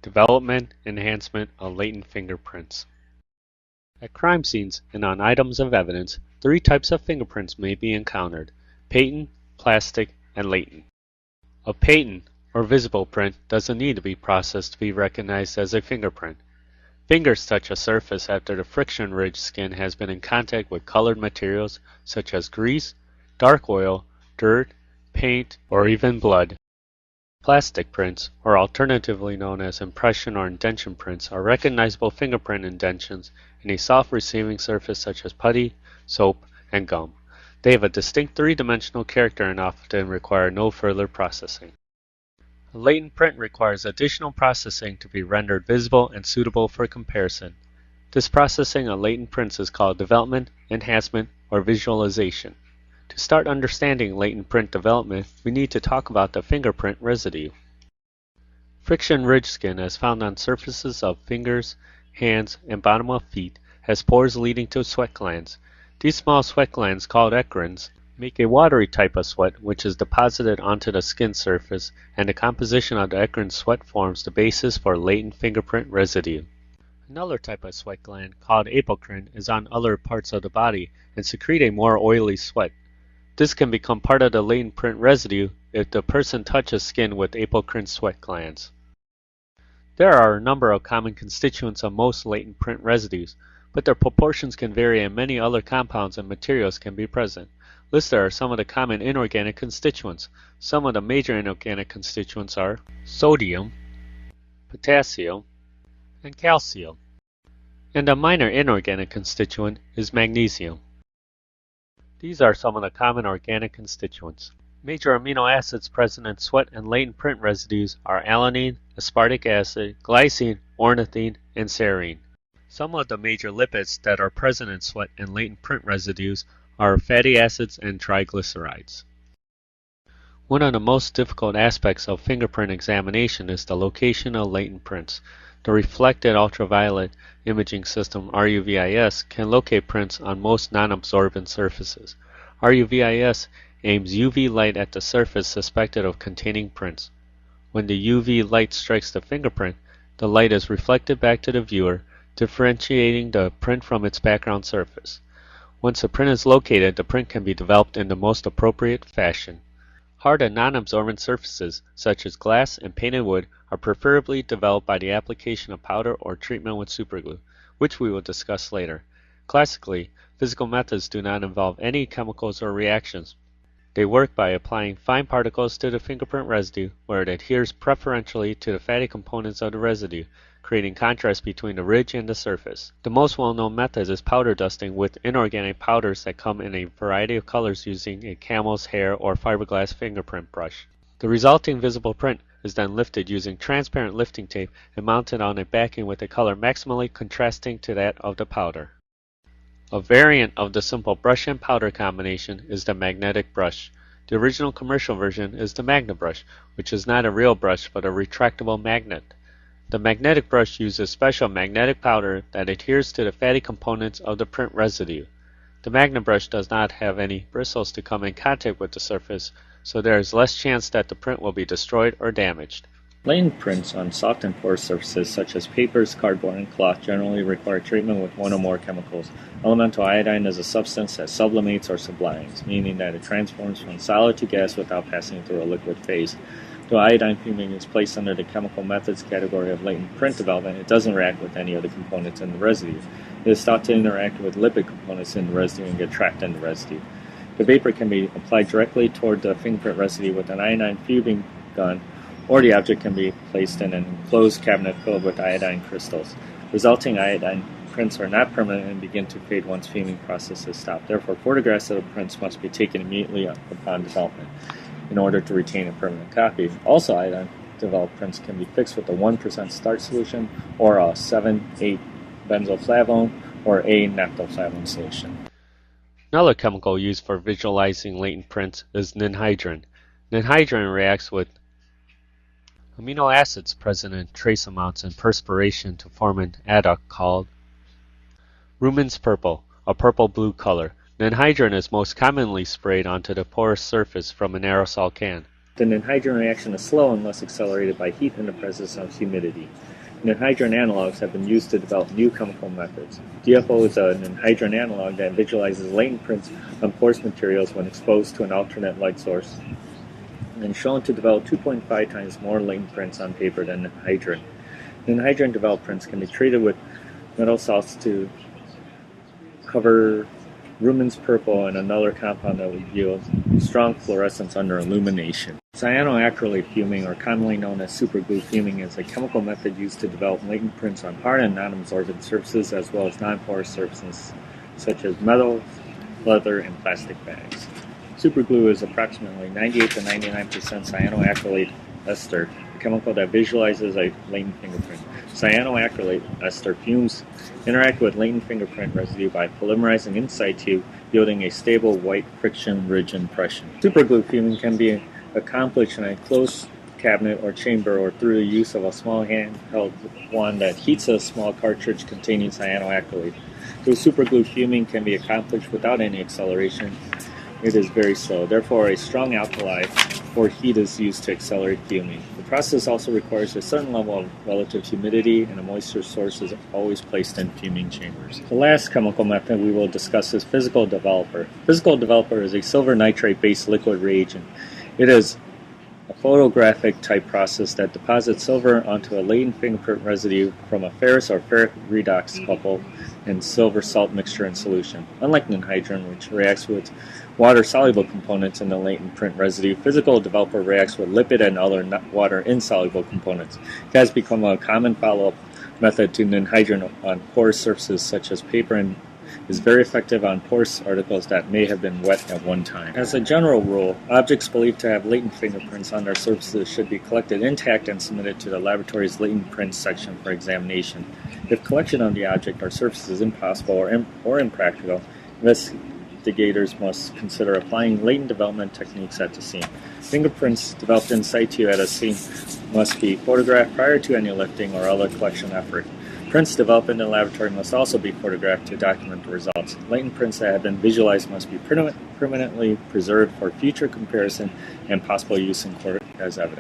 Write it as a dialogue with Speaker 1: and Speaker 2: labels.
Speaker 1: Development, enhancement of latent fingerprints. At crime scenes and on items of evidence, three types of fingerprints may be encountered: patent, plastic, and latent. A patent, or visible print, doesn't need to be processed to be recognized as a fingerprint. Fingers touch a surface after the friction-ridged skin has been in contact with colored materials such as grease, dark oil, dirt, paint, or even blood. Plastic prints, or alternatively known as impression or indentation prints, are recognizable fingerprint indentions in a soft receiving surface such as putty, soap, and gum. They have a distinct three-dimensional character and often require no further processing. A latent print requires additional processing to be rendered visible and suitable for comparison. This processing of latent prints is called development, enhancement, or visualization. To start understanding latent print development, we need to talk about the fingerprint residue. Friction-ridged skin, as found on surfaces of fingers, hands, and bottom of feet, has pores leading to sweat glands. These small sweat glands, called eccrins, make a watery type of sweat which is deposited onto the skin surface, and the composition of the eccrine sweat forms the basis for latent fingerprint residue. Another type of sweat gland, called apocrine, is on other parts of the body and secrete a more oily sweat. This can become part of the latent print residue if the person touches skin with apocrine sweat glands. There are a number of common constituents of most latent print residues, but their proportions can vary and many other compounds and materials can be present. Listed are some of the common inorganic constituents. Some of the major inorganic constituents are sodium, potassium, and calcium. And a minor inorganic constituent is magnesium. These are some of the common organic constituents. Major amino acids present in sweat and latent print residues are alanine, aspartic acid, glycine, ornithine, and serine. Some of the major lipids that are present in sweat and latent print residues are fatty acids and triglycerides. One of the most difficult aspects of fingerprint examination is the location of latent prints. The reflected ultraviolet imaging system RUVIS can locate prints on most non-absorbent surfaces. RUVIS aims UV light at the surface suspected of containing prints. When the UV light strikes the fingerprint, the light is reflected back to the viewer, differentiating the print from its background surface. Once a print is located, the print can be developed in the most appropriate fashion. Hard and non-absorbent surfaces, such as glass and painted wood, are preferably developed by the application of powder or treatment with superglue, which we will discuss later. Classically, physical methods do not involve any chemicals or reactions. They work by applying fine particles to the fingerprint residue, where it adheres preferentially to the fatty components of the residue, creating contrast between the ridge and the surface. The most well-known method is powder dusting with inorganic powders that come in a variety of colors using a camel's hair or fiberglass fingerprint brush. The resulting visible print is then lifted using transparent lifting tape and mounted on a backing with a color maximally contrasting to that of the powder. A variant of the simple brush and powder combination is the magnetic brush. The original commercial version is the Magna brush, which is not a real brush but a retractable magnet. The magnetic brush uses special magnetic powder that adheres to the fatty components of the print residue. The Magna brush does not have any bristles to come in contact with the surface, so there is less chance that the print will be destroyed or damaged. Latent prints on soft and porous surfaces such as papers, cardboard, and cloth generally require treatment with one or more chemicals. Elemental iodine is a substance that sublimates or sublimes, meaning that it transforms from solid to gas without passing through a liquid phase. Though iodine fuming is placed under the chemical methods category of latent print development, it doesn't react with any of the components in the residue. It is thought to interact with lipid components in the residue and get trapped in the residue. The vapor can be applied directly toward the fingerprint residue with an iodine fuming gun, or the object can be placed in an enclosed cabinet filled with iodine crystals. Resulting iodine prints are not permanent and begin to fade once fuming process is stopped. Therefore, photographs of the prints must be taken immediately upon development in order to retain a permanent copy. Also, iodine-developed prints can be fixed with a 1% starch solution or a 7,8-benzoflavone or a naphtoflavone solution. Another chemical used for visualizing latent prints is ninhydrin. Ninhydrin reacts with amino acids present in trace amounts in perspiration to form an adduct called Rumen's purple, a purple-blue color. Ninhydrin is most commonly sprayed onto the porous surface from an aerosol can.
Speaker 2: The anhydride reaction is slow unless accelerated by heat in the presence of humidity. Anhydride analogs have been used to develop new chemical methods. DFO is an anhydride analog that visualizes latent prints on porous materials when exposed to an alternate light source, and shown to develop 2.5 times more latent prints on paper than anhydride. Anhydride developed prints can be treated with metal salts to cover Rumen's purple and another compound that would yield strong fluorescence under illumination. Cyanoacrylate fuming, or commonly known as superglue fuming, is a chemical method used to develop latent prints on hard and non-absorbent surfaces as well as non-porous surfaces such as metals, leather, and plastic bags. Superglue is approximately 98 to 99% cyanoacrylate ester, a chemical that visualizes a latent fingerprint. Cyanoacrylate ester fumes interact with latent fingerprint residue by polymerizing in situ, yielding a stable white friction-ridge impression. Superglue fuming can be accomplished in a closed cabinet or chamber or through the use of a small handheld wand that heats a small cartridge containing cyanoacrylate. Though superglue fuming can be accomplished without any acceleration, it is very slow. Therefore, a strong alkali or heat is used to accelerate fuming. The process also requires a certain level of relative humidity, and a moisture source is always placed in fuming chambers. The last chemical method we will discuss is physical developer. Physical developer is a silver nitrate-based liquid reagent. It is a photographic type process that deposits silver onto a latent fingerprint residue from a ferrous or ferric redox couple in silver salt mixture in solution. Unlike anhydride, which reacts with water-soluble components in the latent print residue, physical developer reacts with lipid and other water-insoluble components. It has become a common follow-up method to anhydride on porous surfaces such as paper, and is very effective on porous articles that may have been wet at one time. As a general rule, objects believed to have latent fingerprints on their surfaces should be collected intact and submitted to the laboratory's latent prints section for examination. If collection of the object or surface is impossible or impractical, investigators must consider applying latent development techniques at the scene. Fingerprints developed in situ at a scene must be photographed prior to any lifting or other collection effort. Prints developed in the laboratory must also be photographed to document the results. Latent prints that have been visualized must be permanently preserved for future comparison and possible use in court as evidence.